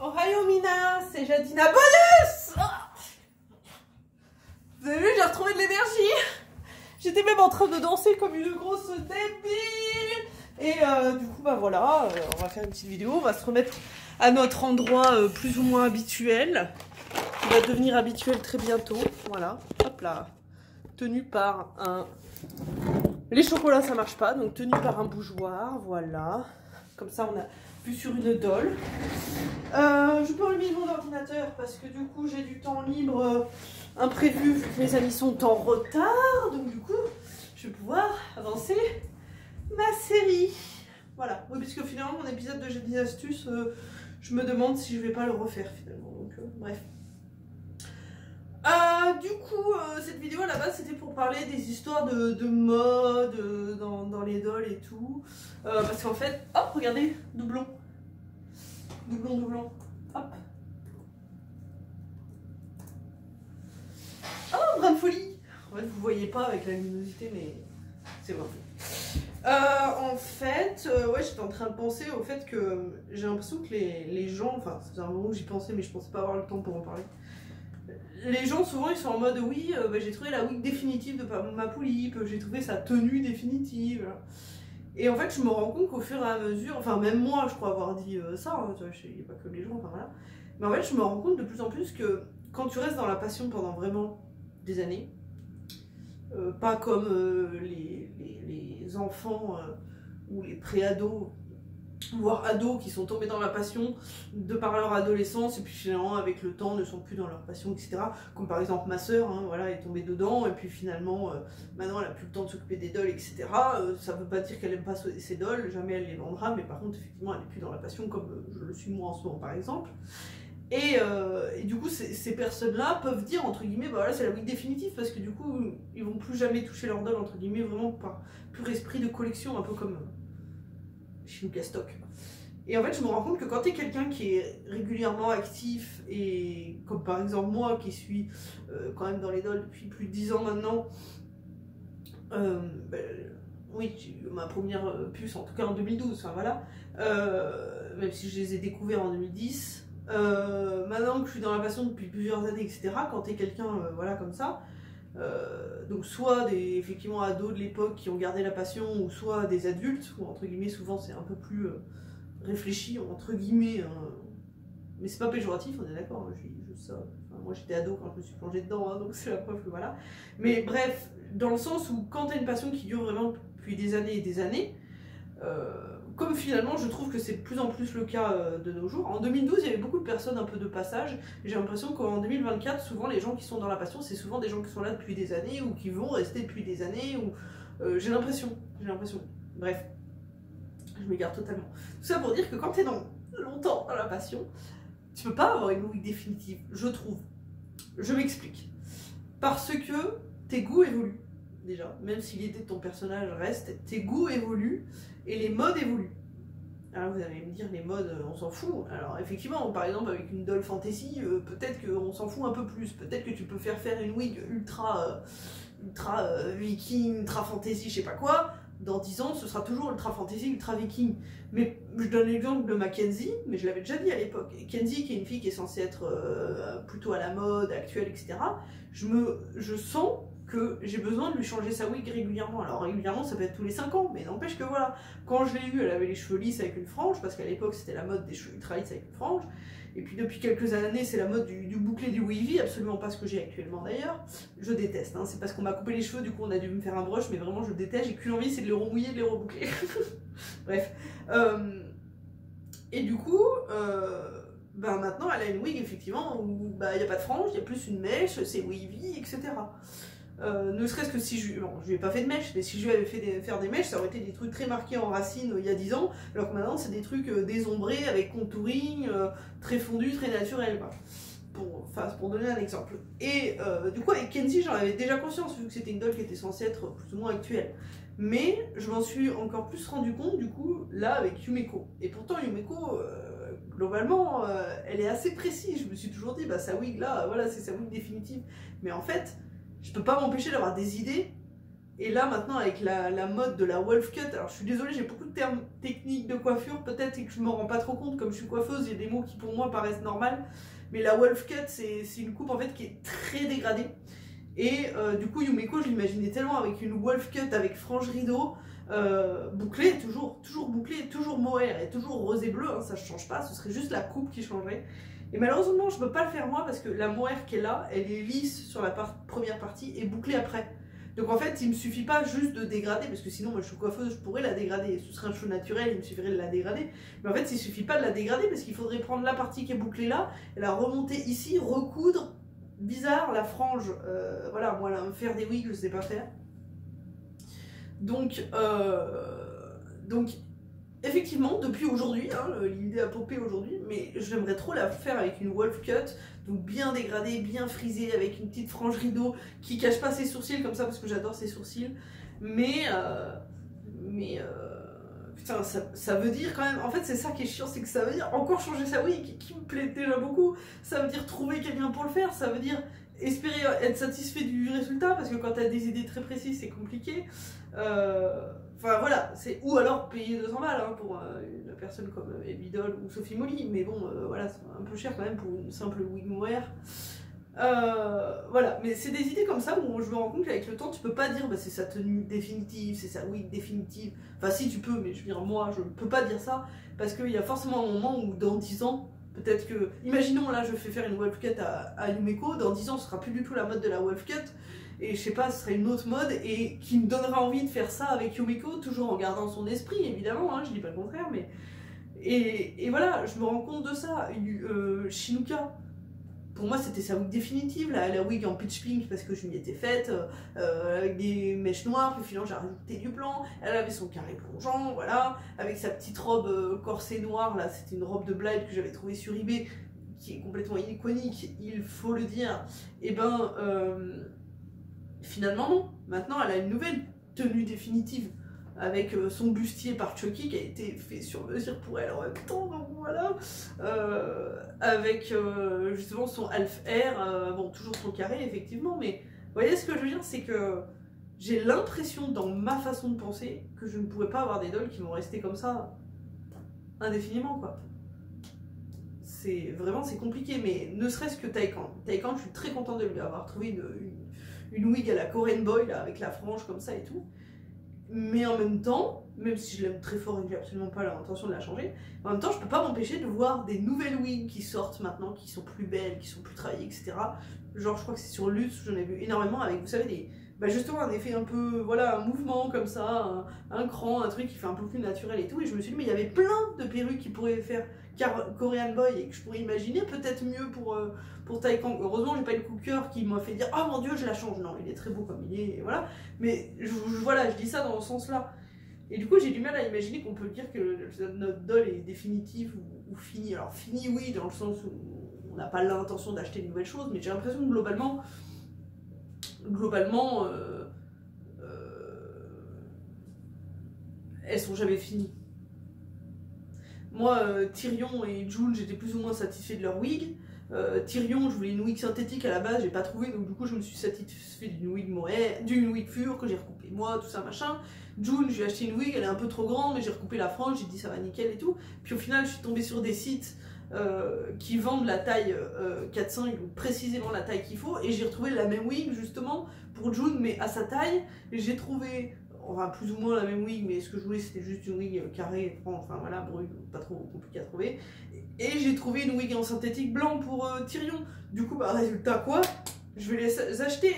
Ohio Mina, c'est Jadina Bonus. Vous avez vu, j'ai retrouvé de l'énergie. J'étais même en train de danser comme une grosse débile. Et du coup, bah voilà, on va faire une petite vidéo. On va se remettre à notre endroit plus ou moins habituel. Qui va devenir habituel très bientôt. Voilà, hop là. Tenu par un... Les chocolats, ça marche pas. Donc tenu par un bougeoir, voilà. Comme ça, on a vu sur une dole. Je peux allumer mon ordinateur parce que du coup, j'ai du temps libre imprévu vu que mes amis sont en retard. Donc du coup, je vais pouvoir avancer ma série. Voilà. Oui, parce que finalement, mon épisode de J'ai des astuces, je me demande si je vais pas le refaire finalement. Donc bref. Du coup, cette vidéo à la base c'était pour parler des histoires de mode dans les dolls et tout. Parce qu'en fait, hop, regardez, doublon. Doublon. Hop. Oh, brin de folie. En fait, vous voyez pas avec la luminosité, mais c'est vrai. En fait, ouais, j'étais en train de penser au fait que j'ai l'impression que les gens, enfin, c'est un moment où j'y pensais, mais je pensais pas avoir le temps pour en parler. Les gens souvent ils sont en mode oui, bah, j'ai trouvé la wig définitive de ma poulipe, j'ai trouvé sa tenue définitive. Et en fait je me rends compte qu'au fur et à mesure, enfin même moi je crois avoir dit ça, hein, il n'y a pas que les gens, enfin voilà. Mais en fait je me rends compte de plus en plus que quand tu restes dans la passion pendant vraiment des années, pas comme les enfants ou les pré-ados, voire ados qui sont tombés dans la passion de par leur adolescence et puis finalement avec le temps ne sont plus dans leur passion, etc. Comme par exemple ma soeur, hein, voilà, est tombée dedans et puis finalement maintenant elle a plus le temps de s'occuper des dolls, etc. Ça veut pas dire qu'elle aime pas ses dolls, jamais elle les vendra, mais par contre effectivement elle est plus dans la passion comme je le suis moi en ce moment par exemple. Et du coup ces personnes-là peuvent dire entre guillemets bah voilà c'est la wig définitive parce que du coup ils vont plus jamais toucher leur doll entre guillemets vraiment par pur esprit de collection, un peu comme chez Lucas Stock. Et en fait, je me rends compte que quand tu es quelqu'un qui est régulièrement actif, et comme par exemple moi qui suis quand même dans les dolls depuis plus de 10 ans maintenant, oui, j'ai eu ma première puce en tout cas en 2012, enfin voilà, même si je les ai découverts en 2010. Maintenant que je suis dans la passion depuis plusieurs années, etc., quand tu es quelqu'un voilà, comme ça, donc soit des effectivement ados de l'époque qui ont gardé la passion, ou soit des adultes, ou entre guillemets souvent c'est un peu plus réfléchi, entre guillemets, hein. Mais c'est pas péjoratif, on est d'accord, hein, je suis juste ça. Enfin, moi j'étais ado quand je me suis plongée dedans, hein, donc c'est la preuve que voilà. Mais bref, dans le sens où quand t'as une passion qui dure vraiment depuis des années et des années, comme finalement je trouve que c'est de plus en plus le cas de nos jours. En 2012 il y avait beaucoup de personnes un peu de passage, et j'ai l'impression qu'en 2024 souvent les gens qui sont dans la passion c'est souvent des gens qui sont là depuis des années ou qui vont rester depuis des années, ou j'ai l'impression, bref, je m'égare totalement. Tout ça pour dire que quand t'es longtemps dans la passion, tu peux pas avoir une wig définitive, je trouve. Je m'explique. Parce que tes goûts évoluent. Déjà, même si l'idée de ton personnage reste, tes goûts évoluent et les modes évoluent. Alors vous allez me dire, les modes, on s'en fout. Alors effectivement, par exemple avec une doll fantasy, peut-être qu'on s'en fout un peu plus. Peut-être que tu peux faire une wig ultra viking, ultra fantasy, je sais pas quoi. Dans 10 ans, ce sera toujours ultra fantasy, ultra viking. Mais je donne l'exemple de Mackenzie, mais je l'avais déjà dit à l'époque. Kenzie, qui est une fille qui est censée être plutôt à la mode, actuelle, etc. Je sens que j'ai besoin de lui changer sa wig régulièrement. Alors régulièrement ça peut être tous les 5 ans, mais n'empêche que voilà, quand je l'ai eue elle avait les cheveux lisses avec une frange, parce qu'à l'époque c'était la mode des cheveux ultra lisses avec une frange, et puis depuis quelques années c'est la mode du bouclé, du wavy, absolument pas ce que j'ai actuellement d'ailleurs, je déteste, hein. C'est parce qu'on m'a coupé les cheveux, du coup on a dû me faire un brush, mais vraiment je déteste, j'ai qu'une envie c'est de les remouiller, de les reboucler. Bref, et du coup ben maintenant elle a une wig effectivement où bah, y a pas de frange, il y a plus une mèche, c'est wavy, etc. Ne serait-ce que si je... Bon, je lui ai pas fait de mèche, mais si je lui avais fait faire des mèches, ça aurait été des trucs très marqués en racines il y a 10 ans, alors que maintenant c'est des trucs désombrés, avec contouring, très fondu, très naturel, quoi. Pour donner un exemple. Et du coup avec Kenzie j'en avais déjà conscience, vu que c'était une doll qui était censée être plus ou moins actuelle. Mais je m'en suis encore plus rendu compte du coup là avec Yumeko. Et pourtant Yumeko, globalement, elle est assez précise. Je me suis toujours dit, bah sa wig là, voilà, c'est sa wig définitive. Mais en fait, je peux pas m'empêcher d'avoir des idées Et là maintenant avec la mode de la wolf cut, alors je suis désolée, j'ai beaucoup de termes techniques de coiffure, peut-être que je me rends pas trop compte, comme je suis coiffeuse, il y a des mots qui pour moi paraissent normaux, mais la wolf cut c'est une coupe en fait qui est très dégradée. Et du coup Yumeko je l'imaginais tellement avec une wolf cut avec frange rideau, bouclée, toujours bouclée, toujours mohair et toujours rose et bleu, hein, ça ne change pas, ce serait juste la coupe qui changerait. Et malheureusement je peux pas le faire moi parce que la mohair qui est là, elle est lisse sur la première partie et bouclée après. Donc en fait, il me suffit pas juste de dégrader, parce que sinon moi je suis coiffeuse, je pourrais la dégrader, ce serait un cheveu naturel, il me suffirait de la dégrader. Mais en fait, il suffit pas de la dégrader, parce qu'il faudrait prendre la partie qui est bouclée là, et la remonter ici, recoudre, bizarre, la frange, voilà, moi là, faire des wigs, je sais pas faire. Donc effectivement, depuis aujourd'hui, hein, l'idée a popé aujourd'hui, mais j'aimerais trop la faire avec une wolf cut, donc bien dégradée, bien frisée, avec une petite frange rideau qui cache pas ses sourcils comme ça, parce que j'adore ses sourcils. Mais putain, ça veut dire quand même, en fait c'est ça qui est chiant, c'est que ça veut dire encore changer sa wig, qui me plaît déjà beaucoup, ça veut dire trouver quelqu'un pour le faire, ça veut dire espérer être satisfait du résultat, parce que quand t'as des idées très précises, c'est compliqué. Enfin voilà, ou alors payer 200 balles hein, pour une personne comme Ebidol ou Sophie Molly, mais bon, voilà, c'est un peu cher quand même pour une simple wig mohair. Voilà, mais c'est des idées comme ça où je me rends compte qu'avec le temps, tu peux pas dire bah, c'est sa tenue définitive, c'est sa wig définitive. Enfin, si tu peux, mais je veux dire, moi, je peux pas dire ça parce qu'il y a forcément un moment où dans 10 ans, peut-être que. Imaginons là, je fais faire une wolf cut à Yumeko, dans 10 ans, ce sera plus du tout la mode de la wolf cut. Et je sais pas, ce serait une autre mode et qui me donnera envie de faire ça avec Yumeko, toujours en gardant son esprit, évidemment, hein, je dis pas le contraire, mais. Et voilà, je me rends compte de ça. Shinuka, pour moi, c'était sa wig définitive, la wig en pitch pink parce que je m'y étais faite, avec des mèches noires, puis finalement j'ai rajouté du blanc. Elle avait son carré plongeant, voilà, avec sa petite robe corset noire, là, c'était une robe de Blythe que j'avais trouvée sur eBay, qui est complètement iconique, il faut le dire. Et ben. Finalement non, maintenant elle a une nouvelle tenue définitive avec son bustier par Chucky qui a été fait sur mesure pour elle en même temps, donc voilà, avec justement son Half Air, bon toujours son carré effectivement, mais vous voyez ce que je veux dire, c'est que j'ai l'impression dans ma façon de penser que je ne pourrais pas avoir des dolls qui vont rester comme ça indéfiniment quoi. C'est vraiment c'est compliqué, mais ne serait-ce que Taycan, je suis très contente de lui avoir trouvé une wig à la Korean Boy là, avec la frange comme ça et tout, mais en même temps, même si je l'aime très fort et que j'ai absolument pas l'intention de la changer, en même temps je peux pas m'empêcher de voir des nouvelles wigs qui sortent maintenant, qui sont plus belles, qui sont plus travaillées, etc. Genre je crois que c'est sur Lutz, j'en ai vu énormément avec, vous savez, justement un effet un peu, voilà, un mouvement comme ça, un cran, un truc qui fait un peu plus naturel et tout, et je me suis dit mais il y avait plein de perruques qui pourraient faire Korean Boy et que je pourrais imaginer peut-être mieux pour Taycan. Heureusement j'ai pas eu le coup de cœur qui m'a fait dire oh mon dieu je la change, non il est très beau comme il est, et voilà, mais voilà, je dis ça dans ce sens là, et du coup j'ai du mal à imaginer qu'on peut dire que notre doll est définitive ou finie. Alors finie oui, dans le sens où on n'a pas l'intention d'acheter de nouvelles choses, mais j'ai l'impression que globalement elles sont jamais finies. Moi, Tyrion et June, j'étais plus ou moins satisfait de leur wig. Tyrion, je voulais une wig synthétique à la base, j'ai pas trouvé, donc du coup je me suis satisfait d'une wig mohair, d'une wig fure que j'ai recoupée moi, tout ça machin. June, j'ai acheté une wig, elle est un peu trop grande, mais j'ai recoupé la frange, j'ai dit ça va nickel et tout. Puis au final, je suis tombée sur des sites qui vendent la taille 4-5, précisément la taille qu'il faut, et j'ai retrouvé la même wig justement pour June, mais à sa taille, et j'ai trouvé. Enfin, plus ou moins la même wig, mais ce que je voulais c'était juste une wig carrée, enfin voilà, brune, pas trop compliqué à trouver. Et j'ai trouvé une wig en synthétique blanc pour Tyrion. Du coup, bah résultat quoi, je vais les acheter.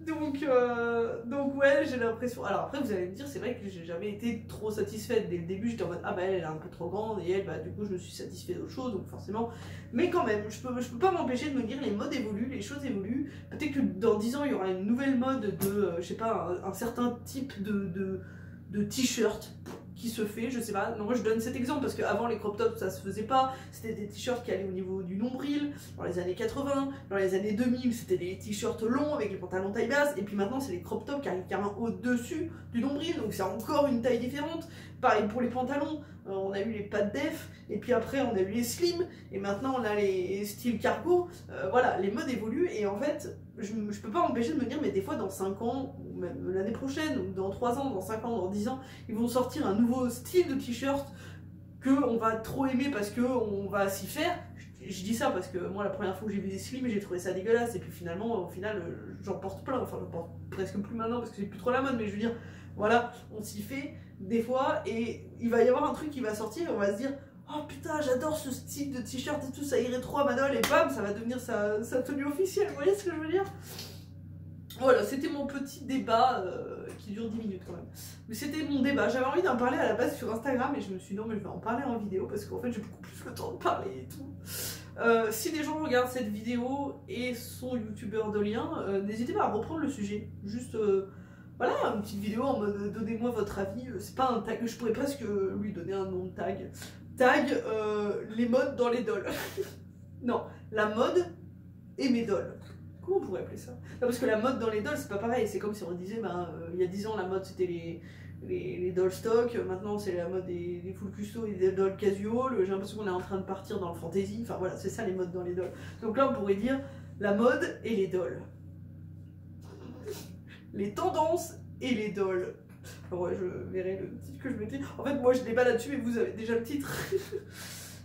donc ouais, j'ai l'impression. Alors après, vous allez me dire, c'est vrai que j'ai jamais été trop satisfaite. Dès le début, j'étais en mode ah bah elle est un peu trop grande, et elle, bah du coup, je me suis satisfaite d'autre chose, donc forcément. Mais quand même, je peux pas m'empêcher de me dire les modes évoluent, les choses évoluent. Peut-être que dans 10 ans, il y aura une nouvelle mode de, je sais pas, un certain type de t-shirt. qui se fait, je sais pas. Non, moi je donne cet exemple parce qu'avant les crop tops ça se faisait pas, c'était des t-shirts qui allaient au niveau du nombril, dans les années 80, dans les années 2000 c'était des t-shirts longs avec les pantalons taille basse, et puis maintenant c'est les crop tops qui arrivent carrément au-dessus du nombril, donc c'est encore une taille différente. Pareil pour les pantalons, on a eu les pattes def, et puis après on a eu les slim, et maintenant on a les styles cargo. Voilà, les modes évoluent, et en fait je peux pas m'empêcher de me dire, mais des fois dans 5 ans, ou même l'année prochaine, ou dans 3 ans, dans 5 ans, dans 10 ans, ils vont sortir un nouveau style de t-shirt qu'on va trop aimer parce qu'on va s'y faire. Je dis ça parce que moi la première fois que j'ai vu des slims j'ai trouvé ça dégueulasse, et puis finalement au final j'en porte plein, enfin j'en porte presque plus maintenant parce que c'est plus trop la mode, mais je veux dire voilà, on s'y fait des fois, et il va y avoir un truc qui va sortir et on va se dire oh putain j'adore ce style de t-shirt et tout, ça irait trop à Manol, et bam ça va devenir sa tenue officielle, vous voyez ce que je veux dire. Voilà, c'était mon petit débat qui dure 10 minutes quand même. Mais c'était mon débat, j'avais envie d'en parler à la base sur Instagram, et je me suis dit non mais je vais en parler en vidéo parce qu'en fait j'ai beaucoup plus le temps de parler et tout. Si des gens regardent cette vidéo et sont youtubeurs de lien, n'hésitez pas à reprendre le sujet. Juste, voilà, une petite vidéo en mode donnez-moi votre avis. C'est pas un tag, je pourrais presque lui donner un nom de tag. Tag les modes dans les dolls. Non, la mode et mes dolls. Comment on pourrait appeler ça? Non, parce que la mode dans les dolls, c'est pas pareil. C'est comme si on disait, il y a 10 ans, la mode c'était les dolls stock. Maintenant, c'est la mode des full custo et des dolls casual. J'ai l'impression qu'on est en train de partir dans le fantasy. Enfin voilà, c'est ça les modes dans les dolls. Donc là, on pourrait dire la mode et les dolls. Les tendances et les dolls. Alors ouais, je verrai le titre que je mettais. En fait, moi, je débat là-dessus, mais vous avez déjà le titre.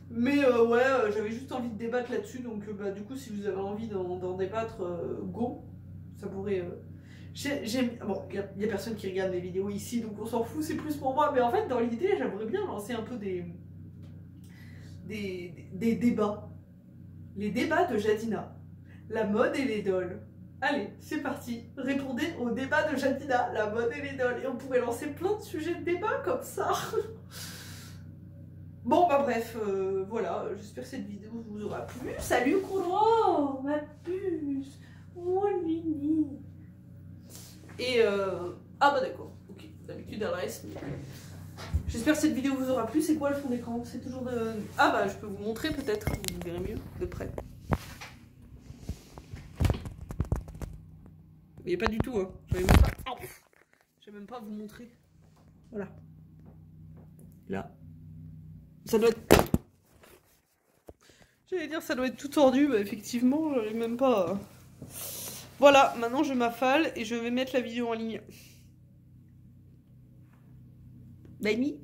Mais ouais, j'avais juste envie de débattre là-dessus, donc du coup, si vous avez envie d'en débattre, go, ça pourrait... Bon, il y a personne qui regarde mes vidéos ici, donc on s'en fout, c'est plus pour moi, mais en fait, dans l'idée, j'aimerais bien lancer un peu des débats. Les débats de Jadina, la mode et les dolls. Allez, c'est parti, répondez au débat de Jadina, la mode et les dolls, et on pourrait lancer plein de sujets de débat comme ça. Bon bah bref, voilà, j'espère que cette vidéo vous aura plu. Salut Coudron, ma puce, mon mini. Et ah bah d'accord, ok, d'habitude elle reste. J'espère que cette vidéo vous aura plu. C'est quoi le fond d'écran? C'est toujours de... Ah bah je peux vous montrer peut-être, vous verrez mieux de près. Il n'y a pas du tout, hein. Je vais même pas vous montrer. Voilà. Là. Ça doit être... J'allais dire ça doit être tout tordu, bah effectivement, j'arrive même pas... Voilà, maintenant je m'affale et je vais mettre la vidéo en ligne. Bye.